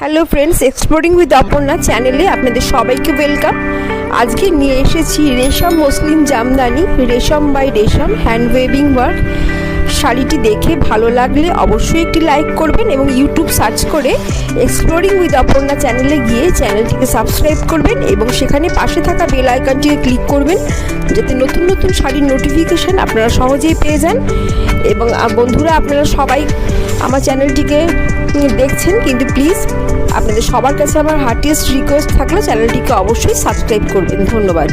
Hello friends, exploring with Aparna চ্যানেলে আপনাদের সবাইকে ওয়েলকাম। আজকে নিয়ে এসেছি রেশম মসলিন জামদানি, রেশম বাই রেশম হ্যান্ড ওয়েভিং ওয়ার্ক। শাড়িটি দেখে ভালো লাগলে অবশ্যই একটি লাইক করবেন এবং ইউটিউব সার্চ করে এক্সপ্লোরিং উইথ অপর্ণা চ্যানেলে গিয়ে চ্যানেলটিকে সাবস্ক্রাইব করবেন এবং সেখানে পাশে থাকা বেল আইকনটিকে ক্লিক করবেন, যাতে নতুন নতুন শাড়ির নোটিফিকেশান আপনারা সহজেই পেয়ে যান। এবং বন্ধুরা, আপনারা সবাই আমার চ্যানেলটিকে দেখছেন, কিন্তু প্লিজ আপনাদের সবার কাছে আমার হার্টিয়েস্ট রিকোয়েস্ট থাকলে চ্যানেলটিকে অবশ্যই সাবস্ক্রাইব করবেন। ধন্যবাদ।